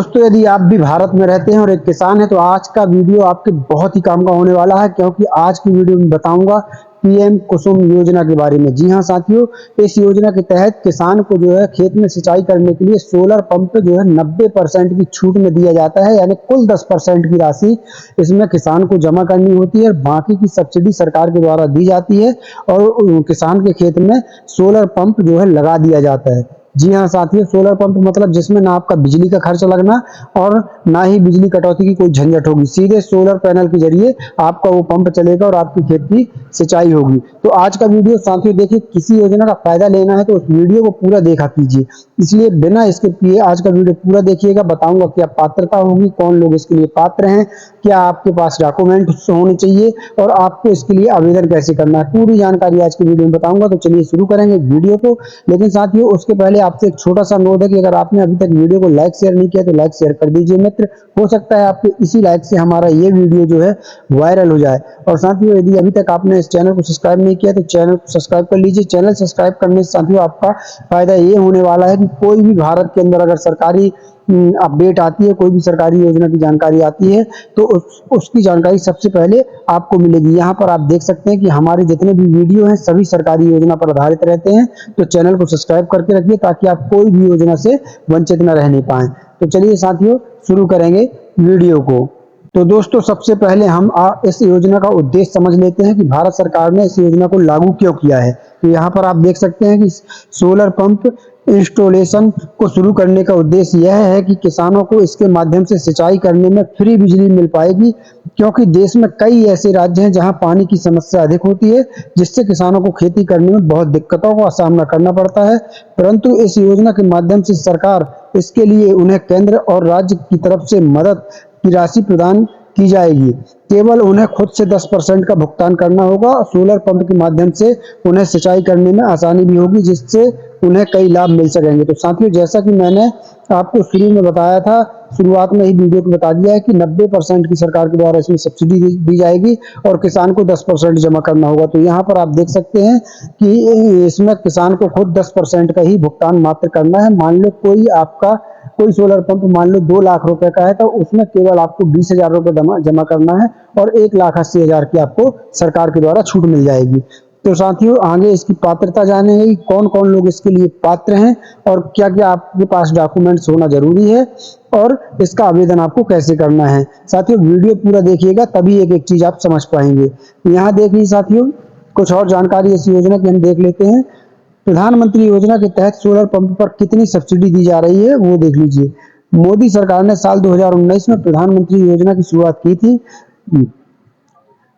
दोस्तों, यदि आप भी भारत में रहते हैं और एक किसान हैं तो आज का वीडियो आपके बहुत ही काम का होने वाला है, क्योंकि आज की वीडियो में बताऊंगा पीएम कुसुम योजना के बारे में। जी हां साथियों, इस योजना के तहत किसान को जो है खेत में सिंचाई करने के लिए सोलर पंप जो है 90% की छूट में दिया जाता है। यानी कुल 10% की राशि इसमें किसान को जमा करनी होती है, बाकी की सब्सिडी सरकार के द्वारा दी जाती है और किसान के खेत में सोलर पंप जो है लगा दिया जाता है। जी हाँ साथियों, सोलर पंप मतलब जिसमें ना आपका बिजली का खर्च लगना और ना ही बिजली कटौती की कोई झंझट होगी। सीधे सोलर पैनल के जरिए आपका वो पंप चलेगा और आपकी खेत की सिंचाई होगी। तो आज का वीडियो साथियों देखिए, किसी योजना का फायदा लेना है तो उस वीडियो को पूरा देखा कीजिए, इसलिए बिना स्किप किए आज का वीडियो पूरा देखिएगा। बताऊंगा क्या पात्रता होगी, कौन लोग इसके लिए पात्र हैं, क्या आपके पास डॉक्यूमेंट होने चाहिए और आपको इसके लिए आवेदन कैसे करना है, पूरी जानकारी आज की वीडियो में बताऊंगा। तो चलिए शुरू करेंगे वीडियो को। लेकिन साथियों उसके पहले आपसे एक छोटा सा अनुरोध है कि अगर आपने अभी तक वीडियो को लाइक शेयर नहीं किया तो लाइक शेयर कर दीजिए मित्र। हो सकता है आपके इसी लाइक से हमारा ये वीडियो जो है वायरल हो जाए। और साथियों यदि अभी तक आपने इस चैनल को सब्सक्राइब नहीं किया तो चैनल को सब्सक्राइब कर लीजिए। चैनल सब्सक्राइब करने से साथियों आपका फायदा ये होने वाला है कि कोई भी भारत के अंदर अगर सरकारी अपडेट आती है, कोई भी सरकारी योजना की जानकारी आती है तो उसकी जानकारी सबसे पहले आपको मिलेगी। यहाँ पर आप देख सकते हैं कि हमारे जितने भी वीडियो हैं सभी सरकारी योजना पर आधारित रहते हैं। तो चैनल को सब्सक्राइब करके रखिए ताकि आप कोई भी योजना से वंचित न रहने पाए। तो चलिए साथियों शुरू करेंगे वीडियो को। तो दोस्तों सबसे पहले हम इस योजना का उद्देश्य समझ लेते हैं कि भारत सरकार ने इस योजना को लागू क्यों किया है। तो यहाँ पर आप देख सकते हैं कि सोलर पंप इंस्टॉलेशन को शुरू करने का उद्देश्य यह है कि किसानों को इसके माध्यम से सिंचाई करने में फ्री बिजली मिल पाएगी, क्योंकि देश में कई ऐसे राज्य हैं जहां पानी की समस्या अधिक होती है, जिससे किसानों को खेती करने में बहुत दिक्कतों का सामना करना पड़ता है। परंतु इस योजना के माध्यम से सरकार इसके लिए उन्हें केंद्र और राज्य की तरफ से मदद की राशि प्रदान की जाएगी। केवल उन्हें खुद से 10% का भुगतान करना होगा। सोलर पंप के माध्यम से उन्हें सिंचाई करने में आसानी भी होगी, जिससे उन्हें कई लाभ मिल सकेंगे। तो साथियों जैसा कि मैंने आपको शुरू में बताया था, शुरुआत में ही वीडियो को बता दिया है कि 90% की सरकार के द्वारा इसमें सब्सिडी दी जाएगी और किसान को 10% जमा करना होगा। तो यहाँ पर आप देख सकते हैं कि इसमें किसान को खुद 10% का ही भुगतान मात्र करना है। मान लो कोई सोलर पंप मान लो 2 लाख रुपए का है तो उसमें केवल आपको 20,000 रुपए जमा करना है और 1,80,000 की आपको सरकार के द्वारा छूट मिल जाएगी। तो साथियों आगे इसकी पात्रता जानेंगे कि कौन कौन लोग इसके लिए पात्र हैं और क्या क्या आपके पास डॉक्यूमेंट्स होना जरूरी है और इसका आवेदन आपको कैसे करना है। साथियों वीडियो पूरा देखिएगा, तभी एक एक चीज आप समझ पाएंगे। यहाँ देख लीजिए साथियों, कुछ और जानकारी इस योजना की हम देख लेते हैं। प्रधानमंत्री योजना के तहत सोलर पंप पर कितनी सब्सिडी दी जा रही है वो देख लीजिए। मोदी सरकार ने साल 2019 में प्रधानमंत्री योजना की शुरुआत की थी।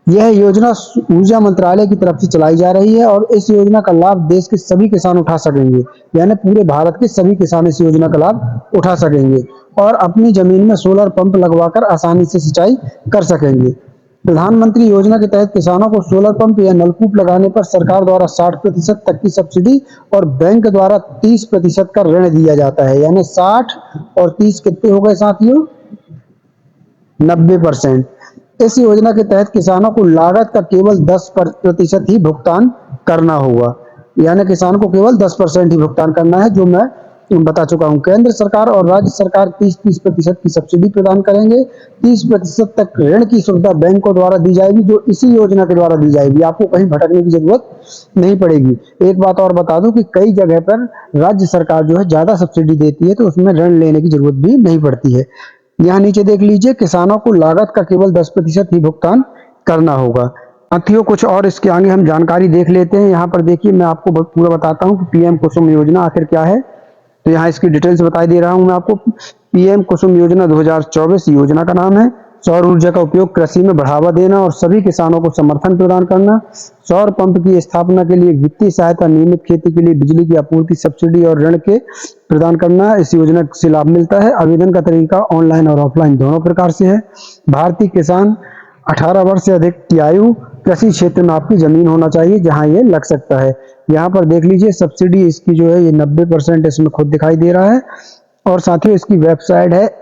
यह योजना ऊर्जा मंत्रालय की तरफ से चलाई जा रही है और इस योजना का लाभ देश के सभी किसान उठा सकेंगे। यानी पूरे भारत के सभी किसान इस योजना का लाभ उठा सकेंगे और अपनी जमीन में सोलर पंप लगवाकर आसानी से सिंचाई कर सकेंगे। प्रधानमंत्री योजना के तहत किसानों को सोलर पंप या नलकूप लगाने पर सरकार द्वारा 60% तक की सब्सिडी और बैंक द्वारा 30% का ऋण दिया जाता है। यानी 60 और 30 कितने हो गए साथियों? 90%। इस योजना के तहत किसानों को लागत का केवल 10% ही भुगतान करना होगा। यानी किसान को केवल 10% ही भुगतान करना है, जो मैं बता चुका हूं। केंद्र सरकार और राज्य सरकार 30% की सब्सिडी प्रदान करेंगे। 30% तक ऋण की सुविधा बैंकों द्वारा दी जाएगी, जो इसी योजना के द्वारा दी जाएगी। आपको कहीं भटकने की जरूरत नहीं पड़ेगी। एक बात और बता दूं कि कई जगह पर राज्य सरकार जो है ज्यादा सब्सिडी देती है तो उसमें ऋण लेने की जरूरत भी नहीं पड़ती है। यहाँ नीचे देख लीजिए, किसानों को लागत का केवल 10% ही भुगतान करना होगा। साथियों कुछ और इसके आगे हम जानकारी देख लेते हैं। यहाँ पर देखिए मैं आपको पूरा बताता हूँ कि पीएम कुसुम योजना आखिर क्या है। तो यहाँ इसकी डिटेल्स बता दे रहा हूँ मैं आपको। पीएम कुसुम योजना 2024 योजना का नाम है। सौर ऊर्जा का उपयोग कृषि में बढ़ावा देना और सभी किसानों को समर्थन प्रदान करना। सौर पंप की स्थापना के लिए वित्तीय सहायता, नियमित खेती के लिए बिजली की आपूर्ति, सब्सिडी और ऋण के प्रदान करना। इस योजना से लाभ मिलता है। आवेदन का तरीका ऑनलाइन और ऑफलाइन दोनों प्रकार से है। भारतीय किसान 18 वर्ष से अधिक की आयु, कृषि क्षेत्र में आपकी जमीन होना चाहिए जहां ये लग सकता है। यहाँ पर देख लीजिए सब्सिडी इसकी जो है ये 90% इसमें खुद दिखाई दे रहा है। और साथियों इसकी वेबसाइट है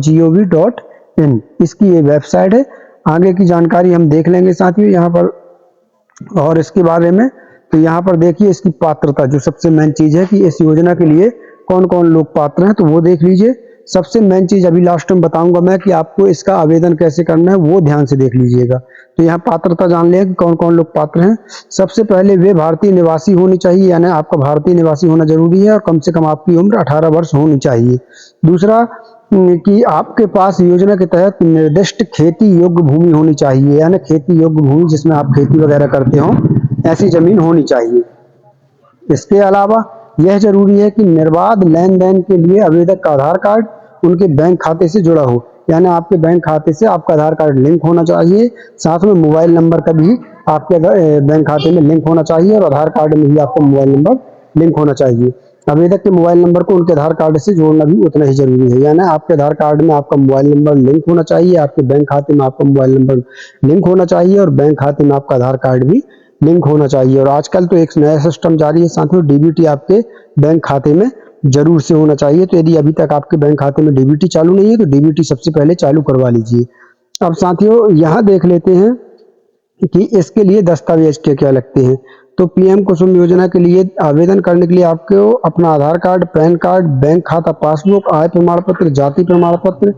mnre.gov.in, इसकी ये वेबसाइट है। आगे की जानकारी हम देख लेंगे साथियों यहाँ पर और इसके बारे में। तो यहाँ पर देखिए इसकी पात्रता, जो सबसे मेन चीज है कि इस योजना के लिए कौन कौन लोग पात्र हैं तो वो देख लीजिए। सबसे मेन चीज अभी लास्ट में बताऊंगा मैं कि आपको इसका आवेदन कैसे करना है, वो ध्यान से देख लीजिएगा। तो यहाँ पात्रता जान लिया कि कौन कौन लोग पात्र हैं। सबसे पहले वे भारतीय निवासी होनी चाहिए, यानी आपका भारतीय निवासी होना जरूरी है और कम से कम आपकी उम्र 18 वर्ष होनी चाहिए। दूसरा कि आपके पास योजना के तहत निर्दिष्ट खेती योग्य भूमि होनी चाहिए, यानी खेती योग्य भूमि जिसमें आप खेती वगैरह करते हो, ऐसी जमीन होनी चाहिए। इसके अलावा यह जरूरी है कि निर्बाध लेन देन के लिए आवेदक का आधार कार्ड उनके बैंक खाते से जुड़ा हो, यानी आपके बैंक खाते से आपका आधार कार्ड लिंक होना चाहिए। साथ में मोबाइल नंबर का भी आपके बैंक खाते में लिंक होना चाहिए और आधार कार्ड में भी आपका मोबाइल नंबर लिंक होना चाहिए। आवेदक के मोबाइल नंबर को उनके आधार कार्ड से जोड़ना भी उतना ही जरूरी है, यानी आपके आधार कार्ड में आपका मोबाइल नंबर लिंक होना चाहिए, आपके बैंक खाते में आपका मोबाइल नंबर लिंक होना चाहिए और बैंक खाते में आपका आधार कार्ड भी लिंक होना चाहिए। और आजकल तो एक नया सिस्टम जारी है साथियों, डीबीटी आपके बैंक खाते में जरूर से होना चाहिए। तो यदि अभी तक आपके बैंक खाते में डीबीटी चालू नहीं है तो डीबीटी सबसे पहले चालू करवा लीजिए। अब साथियों यहाँ देख लेते हैं कि इसके लिए दस्तावेज क्या क्या लगते हैं। तो पीएम कुसुम योजना के लिए आवेदन करने के लिए आपको अपना आधार कार्ड, पैन कार्ड, बैंक खाता पासबुक, आय प्रमाण पत्र, जाति प्रमाण पत्र,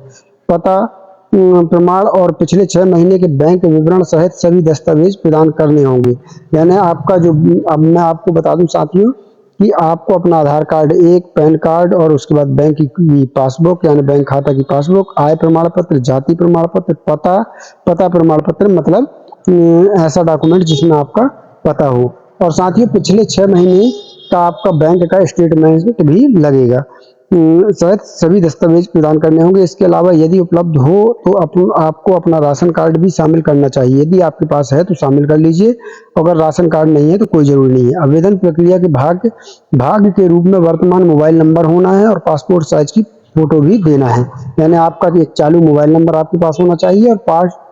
पता प्रमाण और पिछले 6 महीने के बैंक विवरण सहित सभी दस्तावेज प्रदान करने होंगे। यानी आपका जो, अब मैं आपको बता दूं साथियों कि आपको अपना आधार कार्ड, एक पैन कार्ड और उसके बाद बैंक की पासबुक यानी बैंक खाता की पासबुक, आय प्रमाण पत्र, जाति प्रमाण पत्र, पता प्रमाण पत्र मतलब ऐसा डॉक्यूमेंट जिसमें आपका पता हो, और साथ ही पिछले 6 महीने का आपका बैंक का स्टेटमेंट भी लगेगा। सहित सभी दस्तावेज प्रदान करने होंगे। इसके अलावा यदि उपलब्ध हो तो आपको अपना राशन कार्ड भी शामिल करना चाहिए। यदि आपके पास है तो शामिल कर लीजिए, अगर राशन कार्ड नहीं है तो कोई जरूरी नहीं है। आवेदन प्रक्रिया के भाग के रूप में वर्तमान मोबाइल नंबर होना है और पासपोर्ट साइज की फोटो भी देना है, यानी आपका एक चालू मोबाइल नंबर आपके पास होना चाहिए और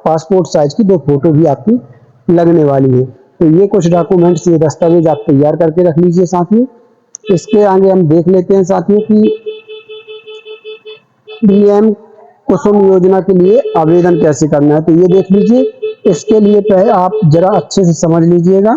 पासपोर्ट साइज की 2 फोटो भी आपकी लगने वाली है। तो ये कुछ डॉक्यूमेंट्स, ये दस्तावेज आप तैयार करके रख लीजिए साथियों। इसके आगे हम देख लेते हैं साथियों कि पीएम कुसुम योजना के लिए आवेदन कैसे करना है। तो ये देख लीजिए, इसके लिए पहले आप जरा अच्छे से समझ लीजिएगा।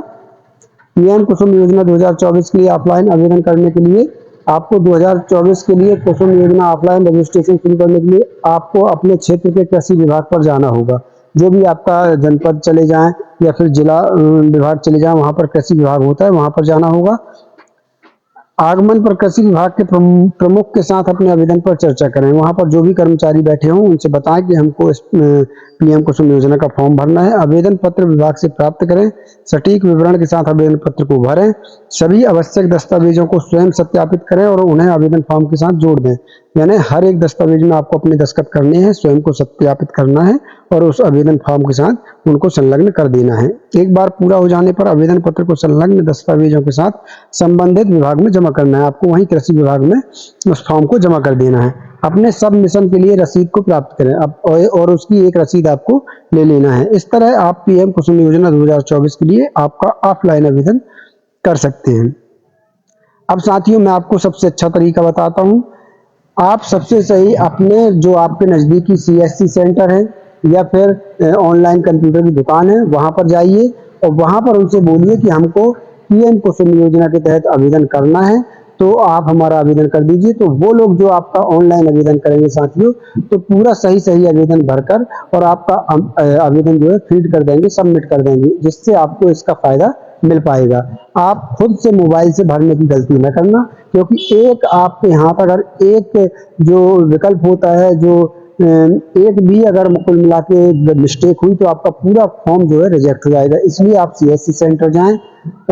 पीएम कुसुम योजना 2024 के लिए ऑफलाइन आवेदन करने के लिए आपको 2024 के लिए कुसुम योजना ऑफलाइन रजिस्ट्रेशन शुरू करने के लिए आपको अपने क्षेत्र के कृषि विभाग पर जाना होगा। जो भी आपका जनपद चले जाएं या फिर जिला विभाग चले जाएं, वहां पर कृषि विभाग होता है, वहां पर जाना होगा। आगमन पर कृषि विभाग के प्रमुख के साथ अपने आवेदन पर चर्चा करें। वहां पर जो भी कर्मचारी बैठे हों उनसे बताएं कि हमको इस पीएम कुसुम योजना का फॉर्म भरना है। आवेदन पत्र विभाग से प्राप्त करें, सटीक विवरण के साथ आवेदन पत्र को भरें, सभी आवश्यक दस्तावेजों को स्वयं सत्यापित करें और उन्हें आवेदन फॉर्म के साथ जोड़ दें। यानी हर एक दस्तावेज में आपको अपने दस्तखत करने हैं, स्वयं को सत्यापित करना है और उस आवेदन फॉर्म के साथ उनको संलग्न कर देना है। एक बार पूरा हो जाने पर आवेदन पत्र को संलग्न दस्तावेजों के साथ संबंधित विभाग में जमा करना है। आपको वहीं कृषि विभाग में उस फॉर्म को जमा कर देना है। अपने सब मिशन के लिए रसीद को प्राप्त करें और उसकी एक रसीद आपको ले लेना है। इस तरह आप पीएम कुसुम योजना 2024 के लिए आपका ऑफलाइन आवेदन कर सकते हैं। अब साथियों मैं आपको सबसे अच्छा तरीका बताता हूं। आप सबसे सही अपने जो आपके नज़दीकी सीएससी सेंटर है या फिर ऑनलाइन कंप्यूटर की दुकान है, वहां पर जाइए और वहां पर उनसे बोलिए कि हमको पीएम कुसुम योजना के तहत आवेदन करना है, तो आप हमारा आवेदन कर दीजिए। तो वो लोग जो आपका ऑनलाइन आवेदन करेंगे साथियों, तो पूरा सही सही आवेदन भरकर और आपका आवेदन जो है फीड कर देंगे, सबमिट कर देंगे, जिससे आपको इसका फायदा मिल पाएगा। आप खुद से मोबाइल से भरने की गलती न करना, क्योंकि एक आपके हाथ अगर एक जो विकल्प होता है, जो एक भी अगर कुल मिला के मिस्टेक हुई तो आपका पूरा फॉर्म जो है रिजेक्ट हो जाएगा। इसलिए आप सीएससी सेंटर जाएं,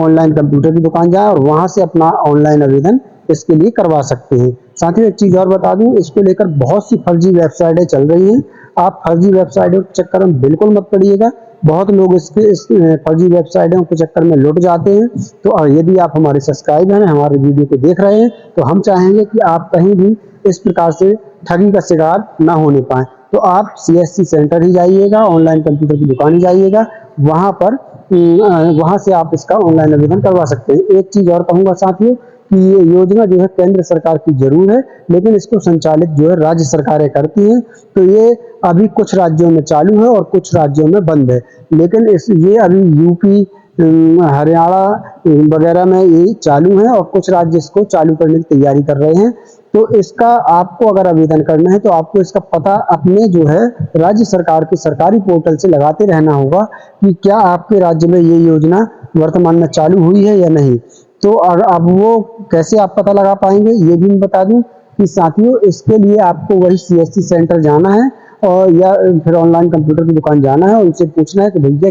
ऑनलाइन कंप्यूटर की दुकान जाएं और वहां से अपना ऑनलाइन आवेदन इसके लिए करवा सकते हैं। साथ ही एक चीज और बता दूं, इसको लेकर बहुत सी फर्जी वेबसाइटें चल रही हैं। आप फर्जी वेबसाइटों के चक्कर में बिल्कुल मत पड़िएगा। बहुत लोग इस फर्जी वेबसाइटों के चक्कर में लुट जाते हैं। तो यदि आप हमारे सब्सक्राइबर हैं, हमारे वीडियो को देख रहे हैं, तो हम चाहेंगे कि आप कहीं भी इस प्रकार से ठगी का शिकार ना होने पाए। तो आप सीएससी सेंटर ही जाइएगा, ऑनलाइन कंप्यूटर की दुकान ही जाइएगा, वहां से आप इसका ऑनलाइन आवेदन करवा सकते हैं। एक चीज और कहूंगा साथियों कि ये योजना जो है केंद्र सरकार की जरूर है, लेकिन इसको संचालित जो है राज्य सरकारें करती हैं। तो ये अभी कुछ राज्यों में चालू है और कुछ राज्यों में बंद है, लेकिन ये अभी यूपी, हरियाणा वगैरह में ये चालू है और कुछ राज्य इसको चालू करने की तैयारी कर रहे हैं। तो इसका आपको अगर आवेदन करना है तो आपको इसका पता अपने जो है राज्य सरकार के सरकारी पोर्टल से लगाते रहना होगा कि क्या आपके राज्य में ये योजना वर्तमान में चालू हुई है या नहीं। तो अब वो कैसे आप पता लगा पाएंगे ये भी मैं बता दूं कि साथियों, इसके लिए आपको वही सीएससी सेंटर जाना है और या फिर ऑनलाइन कंप्यूटर की दुकान जाना है और उनसे पूछना है कि भैया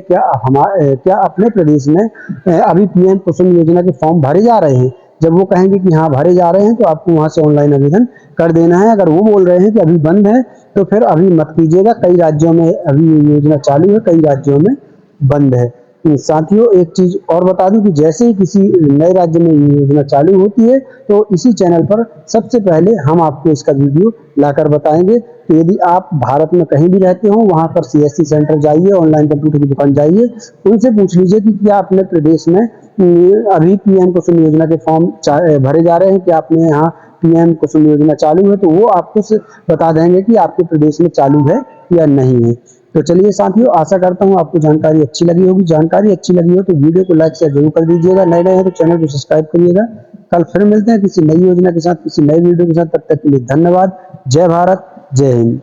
क्या अपने प्रदेश में अभी पीएम कुसुम योजना के फॉर्म भरे जा रहे हैं। जब वो कहेंगे कि हाँ भरे जा रहे हैं तो आपको वहां से ऑनलाइन आवेदन कर देना है। अगर वो बोल रहे हैं कि अभी बंद है तो फिर अभी मत कीजिएगा। कई राज्यों में अभी ये योजना चालू है, कई राज्यों में बंद है। साथियों, एक चीज और बता दूं कि जैसे ही किसी नए राज्य में ये योजना चालू होती है तो इसी चैनल पर सबसे पहले हम आपको इसका वीडियो लाकर बताएंगे। तो यदि आप भारत में कहीं भी रहते हो वहां पर सीएससी सेंटर जाइए, ऑनलाइन कंप्यूटर की दुकान जाइए, उनसे पूछ लीजिए कि क्या अपने प्रदेश में अभी पीएम कुसुम योजना के फॉर्म भरे जा रहे हैं, क्या अपने यहाँ पीएम कुसुम योजना चालू है। तो वो आपको बता देंगे कि आपके प्रदेश में चालू है या नहीं है। तो चलिए साथियों, आशा करता हूँ आपको जानकारी अच्छी लगी होगी। जानकारी अच्छी लगी हो तो वीडियो को लाइक शेयर जरूर कर दीजिएगा। नए नए हैं तो चैनल को सब्सक्राइब करिएगा। कल फिर मिलते हैं किसी नई योजना के साथ, किसी नए वीडियो के साथ। तब तक के लिए धन्यवाद। जय भारत, जय हिंद।